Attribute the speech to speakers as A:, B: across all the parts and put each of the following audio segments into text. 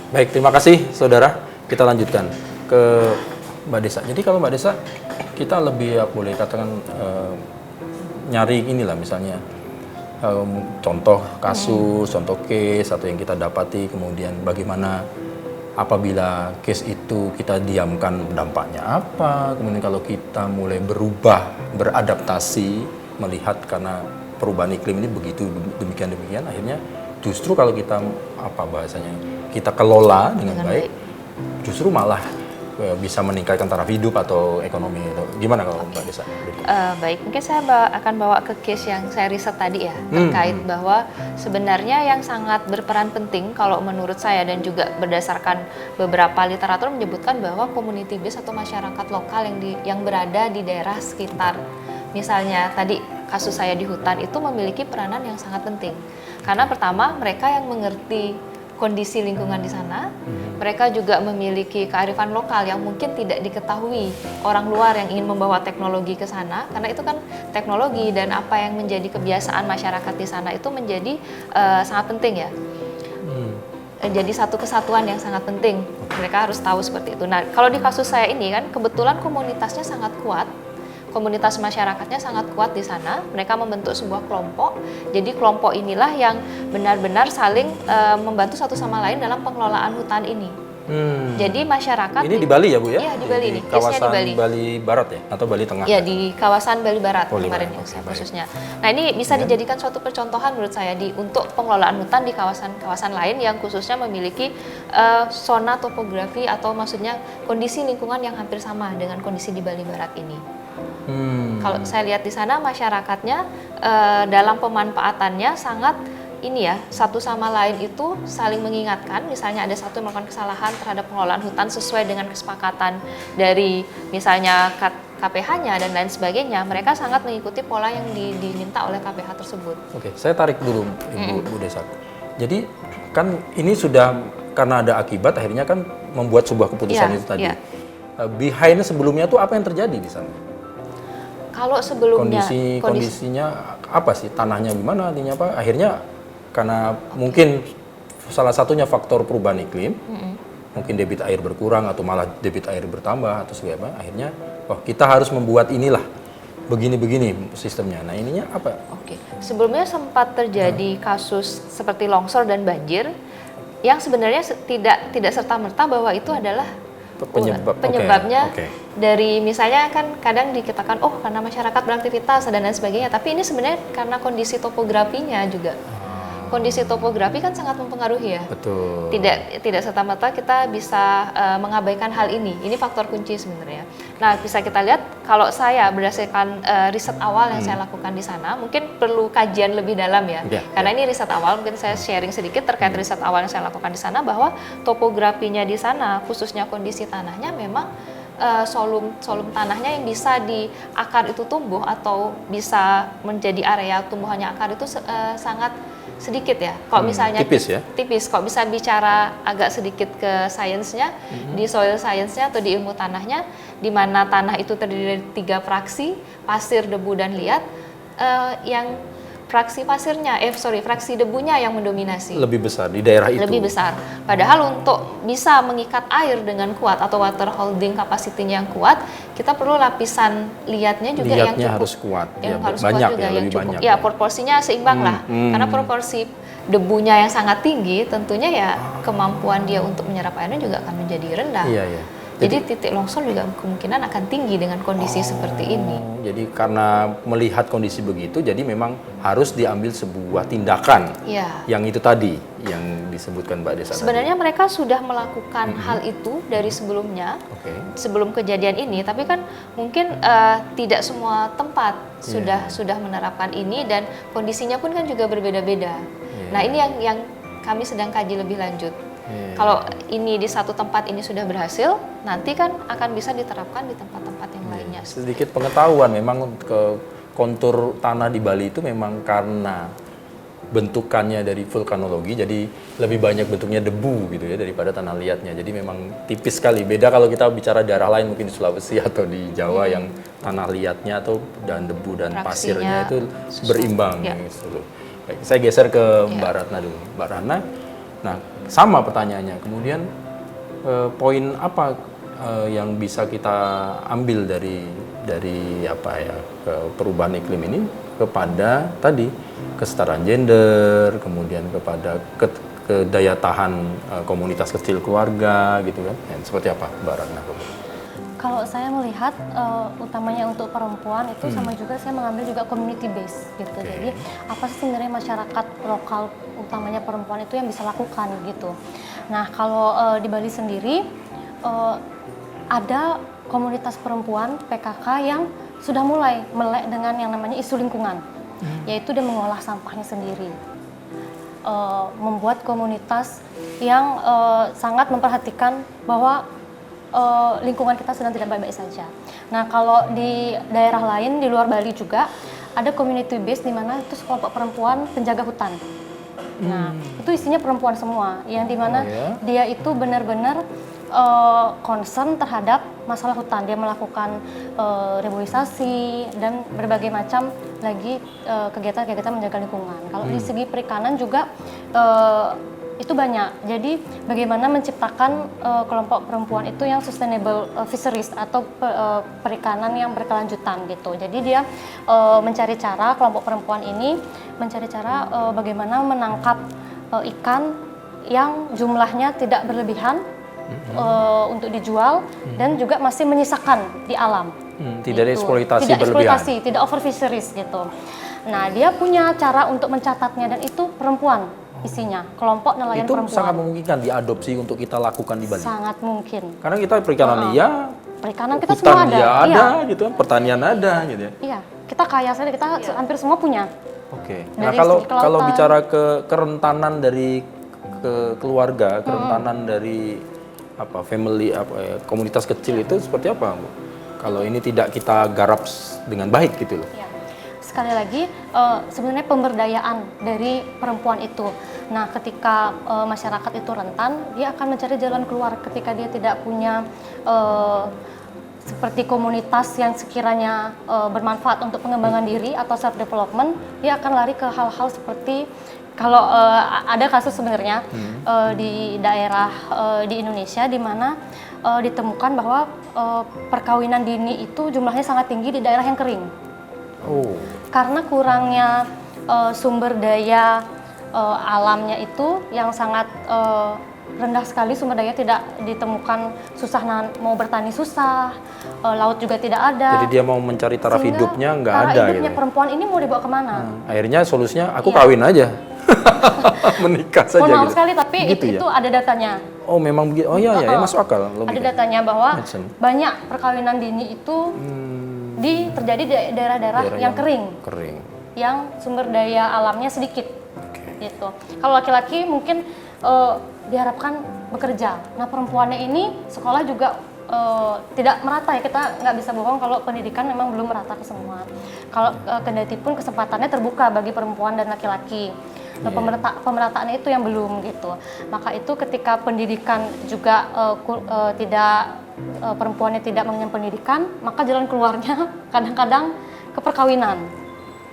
A: Baik, terima kasih saudara. Kita lanjutkan ke Mbak Desa. Jadi kalau Mbak Desa, kita lebih boleh katakan nyari inilah misalnya contoh kasus, contoh case atau yang kita dapati, kemudian bagaimana apabila case itu kita diamkan dampaknya apa, kemudian kalau kita mulai berubah, beradaptasi, melihat karena perubahan iklim ini begitu demikian, akhirnya justru kalau kita kita kelola dengan baik, justru malah bisa meningkatkan taraf hidup atau ekonomi. Gimana kalau Mbak Desa?
B: Baik, mungkin saya akan bawa ke case yang saya riset tadi ya, terkait bahwa sebenarnya yang sangat berperan penting kalau menurut saya dan juga berdasarkan beberapa literatur menyebutkan bahwa community base atau masyarakat lokal yang berada di daerah sekitar. Misalnya tadi kasus saya di hutan itu memiliki peranan yang sangat penting. Karena pertama mereka yang mengerti kondisi lingkungan di sana, mereka juga memiliki kearifan lokal yang mungkin tidak diketahui orang luar yang ingin membawa teknologi ke sana, karena itu kan teknologi dan apa yang menjadi kebiasaan masyarakat di sana itu menjadi sangat penting ya. Jadi satu kesatuan yang sangat penting, mereka harus tahu seperti itu. Nah, kalau di kasus saya ini kan kebetulan komunitasnya sangat kuat. Komunitas masyarakatnya sangat kuat di sana. Mereka membentuk sebuah kelompok. Jadi kelompok inilah yang benar-benar saling membantu satu sama lain dalam pengelolaan hutan ini. Jadi masyarakat
A: ini di Bali ya Bu ya?
B: Iya di Bali nih.
A: Kawasan
B: Di
A: Bali Barat ya atau Bali Tengah?
B: Iya di kawasan Bali Barat kemarin
A: Barat.
B: yang khususnya. Nah ini bisa dijadikan suatu percontohan menurut saya untuk pengelolaan hutan di kawasan-kawasan lain yang khususnya memiliki zona topografi atau maksudnya kondisi lingkungan yang hampir sama dengan kondisi di Bali Barat ini. Kalau saya lihat di sana masyarakatnya dalam pemanfaatannya sangat ini ya, satu sama lain itu saling mengingatkan. Misalnya ada satu yang melakukan kesalahan terhadap pengelolaan hutan sesuai dengan kesepakatan dari misalnya KPH-nya dan lain sebagainya, mereka sangat mengikuti pola yang diminta oleh KPH tersebut.
A: Oke, saya tarik dulu Bu Desa. Jadi kan ini sudah karena ada akibat akhirnya kan membuat sebuah keputusan itu tadi. Behind sebelumnya tuh apa yang terjadi di sana?
B: Kalau sebelumnya
A: kondisinya apa sih, tanahnya gimana, artinya apa? Akhirnya karena mungkin salah satunya faktor perubahan iklim, mungkin debit air berkurang atau malah debit air bertambah atau segala, akhirnya kita harus membuat inilah begini-begini sistemnya. Nah ininya apa?
B: Oke, sebelumnya sempat terjadi kasus seperti longsor dan banjir yang sebenarnya tidak serta-merta bahwa itu adalah penyebabnya dari misalnya kan kadang dikatakan karena masyarakat beraktivitas dan lain sebagainya, tapi ini sebenarnya karena kondisi topografinya juga. Kondisi topografi kan sangat mempengaruhi ya.
A: Betul.
B: Tidak serta-merta kita bisa mengabaikan hal ini. Ini faktor kunci sebenarnya. Nah, bisa kita lihat kalau saya berdasarkan riset awal yang saya lakukan di sana, mungkin perlu kajian lebih dalam ya. Karena ini riset awal, mungkin saya sharing sedikit terkait riset awal yang saya lakukan di sana bahwa topografinya di sana, khususnya kondisi tanahnya memang solum tanahnya yang bisa di akar itu tumbuh atau bisa menjadi area tumbuhannya akar itu sangat sedikit ya. Kalau misalnya
A: tipis ya.
B: Tipis. Kalau bisa bicara agak sedikit ke sainsnya, di soil science-nya atau di ilmu tanahnya, di mana tanah itu terdiri dari 3 fraksi, pasir, debu dan liat, yang fraksi debunya yang mendominasi.
A: Lebih besar di daerah itu.
B: Lebih besar. Padahal untuk bisa mengikat air dengan kuat atau water holding capacity-nya yang kuat, kita perlu lapisan liatnya juga yang cukup.
A: Harus kuat.
B: Yang harus
A: banyak
B: kuat juga,
A: ya,
B: yang
A: lebih
B: cukup.
A: banyak.
B: Ya, proporsinya seimbang lah. Karena proporsi debunya yang sangat tinggi, tentunya ya kemampuan dia untuk menyerap airnya juga akan menjadi rendah.
A: Iya.
B: Jadi titik longsor juga kemungkinan akan tinggi dengan kondisi seperti ini.
A: Jadi karena melihat kondisi begitu, jadi memang harus diambil sebuah tindakan. Yang itu tadi yang disebutkan Mbak Desa.
B: Sebenarnya mereka sudah melakukan hal itu dari sebelumnya, sebelum kejadian ini. Tapi kan mungkin tidak semua tempat sudah menerapkan ini dan kondisinya pun kan juga berbeda-beda. Nah ini yang kami sedang kaji lebih lanjut. Kalau ini di satu tempat ini sudah berhasil, nanti kan akan bisa diterapkan di tempat-tempat yang lainnya.
A: Sedikit pengetahuan, memang ke kontur tanah di Bali itu memang karena bentukannya dari vulkanologi, jadi lebih banyak bentuknya debu gitu ya daripada tanah liatnya. Jadi memang tipis sekali. Beda kalau kita bicara daerah lain mungkin di Sulawesi atau di Jawa yang tanah liatnya dan debu dan pasirnya itu berimbang. Gitu. Baik, saya geser ke Mbak Ratna dulu. Mbak Ratna, Nah, sama pertanyaannya. Kemudian poin apa yang bisa kita ambil dari apa ya perubahan iklim ini kepada tadi kesetaraan gender, kemudian kepada daya tahan komunitas kecil keluarga gitu kan? Seperti apa, Mbak Ratna?
C: Kalau saya melihat utamanya untuk perempuan itu sama juga saya mengambil juga community base gitu. Jadi apa sih sebenarnya masyarakat lokal utamanya perempuan itu yang bisa lakukan gitu. Nah kalau di Bali sendiri ada komunitas perempuan PKK yang sudah mulai melek dengan yang namanya isu lingkungan, yaitu dia mengolah sampahnya sendiri. Membuat komunitas yang sangat memperhatikan bahwa lingkungan kita sedang tidak baik-baik saja. Nah, kalau di daerah lain di luar Bali juga ada community base di mana itu sekelompok perempuan penjaga hutan. Nah, itu isinya perempuan semua, yang dimana dia itu benar-benar concern terhadap masalah hutan. Dia melakukan reboisasi dan berbagai macam lagi kegiatan-kegiatan menjaga lingkungan. Kalau di segi perikanan juga itu banyak. Jadi bagaimana menciptakan kelompok perempuan itu yang sustainable fisheries atau perikanan yang berkelanjutan gitu. Jadi dia mencari cara, kelompok perempuan ini mencari cara bagaimana menangkap ikan yang jumlahnya tidak berlebihan untuk dijual dan juga masih menyisakan di alam.
A: Tidak ada
C: gitu.
A: eksploitasi
C: Tidak
A: berlebihan.
C: eksploitasi, tidak over fisheries gitu. Nah, dia punya cara untuk mencatatnya dan itu perempuan isinya, kelompok nelayan
A: Itu
C: perempuan.
A: sangat memungkinkan diadopsi untuk kita lakukan di Bali.
C: Sangat mungkin.
A: Karena kita perikanan iya,
C: Perikanan kita
A: hutan
C: semua ada.
A: dia ada,
C: Iya.
A: gitu kan, pertanian ada, gitu ya.
C: Iya, kita kaya sekali, kita hampir semua punya.
A: Oke. Nah,
C: Dari
A: kalau
C: segi kelautan.
A: kalau bicara kerentanan dari keluarga, kerentanan dari apa family komunitas kecil itu seperti apa, Bu? Kalau ini tidak kita garap dengan baik gitu loh.
C: Iya. Sekali lagi, sebenarnya pemberdayaan dari perempuan itu. Nah, ketika masyarakat itu rentan, dia akan mencari jalan keluar ketika dia tidak punya seperti komunitas yang sekiranya bermanfaat untuk pengembangan diri atau self development, dia akan lari ke hal-hal seperti kalau ada kasus sebenarnya di daerah di Indonesia di mana ditemukan bahwa perkawinan dini itu jumlahnya sangat tinggi di daerah yang kering.
A: Oh.
C: Karena kurangnya sumber daya alamnya itu yang sangat rendah sekali, sumber daya tidak ditemukan, susah mau bertani susah, laut juga tidak ada.
A: Jadi dia mau mencari taraf
C: Sehingga
A: hidupnya nggak
C: taraf
A: ada
C: hidupnya
A: gitu.
C: perempuan ini mau dibawa kemana?
A: Akhirnya solusinya aku
C: Iya.
A: kawin aja. Menikah saja
C: Mohon maaf
A: gitu.
C: sekali, tapi
A: Gitu ya?
C: itu ada datanya.
A: Oh, memang begitu. Oh iya ya, masuk akal
C: Ada
A: logika.
C: datanya bahwa
A: Make sense.
C: banyak perkawinan dini itu terjadi di daerah-daerah yang kering,
A: Kering.
C: yang sumber daya alamnya sedikit.
A: Oke.
C: Gitu. Kalau laki-laki mungkin diharapkan bekerja. Nah, perempuannya ini sekolah juga tidak merata ya, kita nggak bisa bohong kalau pendidikan memang belum merata ke semua. Kalau kendati pun kesempatannya terbuka bagi perempuan dan laki-laki. Nah, pemerataannya itu yang belum gitu. Maka itu ketika pendidikan juga perempuannya tidak mengenyam pendidikan, maka jalan keluarnya kadang-kadang ke perkawinan.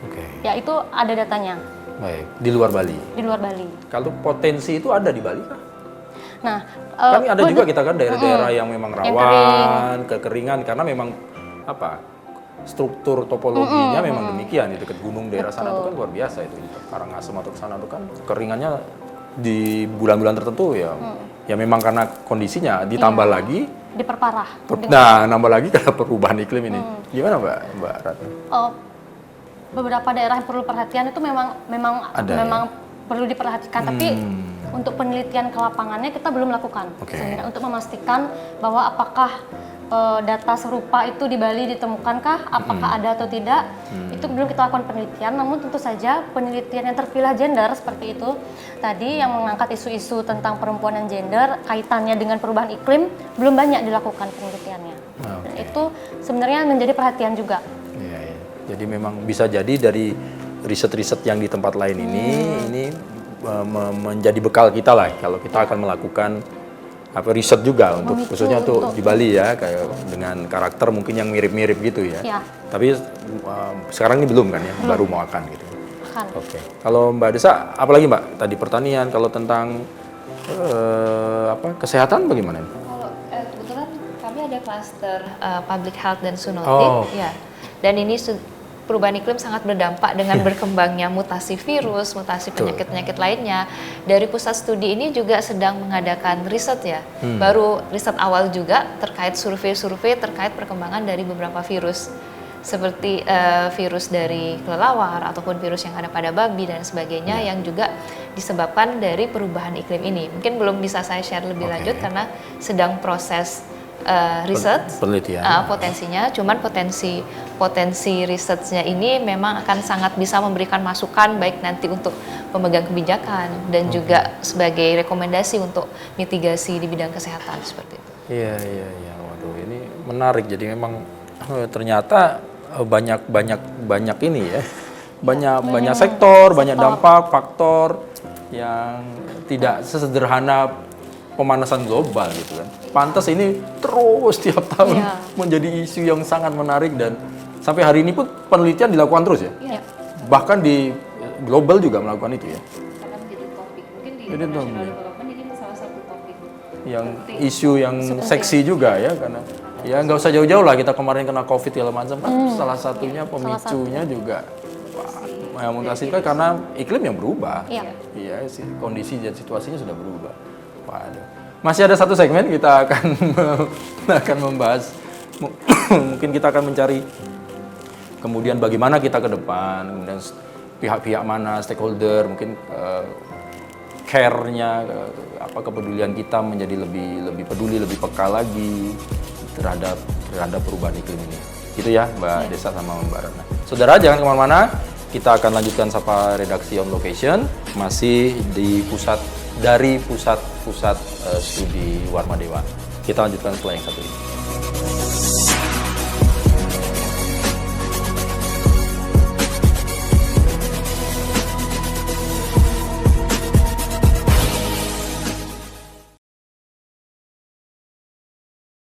A: Oke.
C: Ya itu ada datanya
A: Baik, di luar Bali.
C: di luar Bali.
A: Kalau potensi itu ada di Bali kah?
C: Nah,
A: Kan ada juga kita kan daerah-daerah yang memang
C: Yang
A: rawan, kekeringan karena memang apa? Struktur topologinya memang demikian di dekat gunung daerah sana itu kan luar biasa itu. Karangasem atau sana itu kan keringannya di bulan-bulan tertentu ya. Ya memang karena kondisinya ditambah lagi
C: diperparah.
A: nah, nambah lagi karena perubahan iklim ini. Gimana Mbak Ratna?
C: Beberapa daerah yang perlu perhatian itu memang
A: Ada,
C: perlu diperhatikan, tapi untuk penelitian ke lapangannya kita belum lakukan.
A: Oke.
C: Sebenarnya untuk memastikan bahwa apakah data serupa itu di Bali ditemukankah, apakah ada atau tidak, itu belum kita lakukan penelitian. Namun tentu saja penelitian yang terpilah gender seperti itu tadi yang mengangkat isu-isu tentang perempuan dan gender kaitannya dengan perubahan iklim belum banyak dilakukan penelitiannya. Dan itu sebenarnya menjadi perhatian juga.
A: Iya, iya. Jadi memang bisa jadi dari riset-riset yang di tempat lain ini menjadi bekal kita lah kalau kita akan melakukan riset juga untuk khususnya untuk di Bali ya, kayak dengan karakter mungkin yang mirip-mirip gitu ya.
C: Ya.
A: Tapi sekarang ini belum kan ya, baru mau akan gitu.
C: Akan.
A: Oke. Kalau Mbak Desa, apalagi Mbak? Tadi pertanian, kalau tentang kesehatan bagaimana?
B: Kalau kebetulan kami ada klaster public health dan zoonotic,
A: Oh.
B: ya. Dan ini perubahan iklim sangat berdampak dengan berkembangnya mutasi virus, mutasi
A: Betul.
B: penyakit-penyakit lainnya. Dari pusat studi ini juga sedang mengadakan riset ya, baru riset awal juga terkait survei-survei terkait perkembangan dari beberapa virus. Seperti virus dari kelelawar ataupun virus yang ada pada babi dan sebagainya yang juga disebabkan dari perubahan iklim ini. Mungkin belum bisa saya share lebih
A: Oke.
B: lanjut karena sedang proses riset
A: Penelitian.
B: potensinya. Cuman potensi risetnya ini memang akan sangat bisa memberikan masukan baik nanti untuk pemegang kebijakan dan juga sebagai rekomendasi untuk mitigasi di bidang kesehatan seperti itu.
A: Iya. Waduh, ini menarik. Jadi memang ternyata banyak ini ya. Banyak sektor, banyak dampak, faktor yang tidak sesederhana pemanasan global gitu kan. Pantas ini terus tiap tahun
C: Iya.
A: menjadi isu yang sangat menarik dan sampai hari ini pun penelitian dilakukan terus ya.
C: Iya.
A: Bahkan di global juga melakukan itu ya.
B: Karena menjadi topik. Mungkin di
A: Jadi
B: international
A: topik.
B: development ini salah satu topik.
A: Yang isu yang seksi juga ya, karena ya nggak usah jauh-jauh lah, kita kemarin kena COVID segala macam kan salah satunya pemicunya juga mutasi kan karena iklim yang berubah.
C: Iya.
A: Iya sih, kondisi dan situasinya sudah berubah. Waduh. Masih ada satu segmen kita akan membahas mungkin kita akan mencari kemudian bagaimana kita ke depan, kemudian pihak-pihak mana, stakeholder, mungkin care-nya, kepedulian kita menjadi lebih peduli, lebih peka lagi terhadap perubahan iklim ini. Gitu ya, Mbak Desa sama Mbak Ratna. Saudara, jangan kemana-mana. Kita akan lanjutkan Sapa Redaksi on Location masih dari pusat studi Warma Dewa. Kita lanjutkan setelah yang satu ini.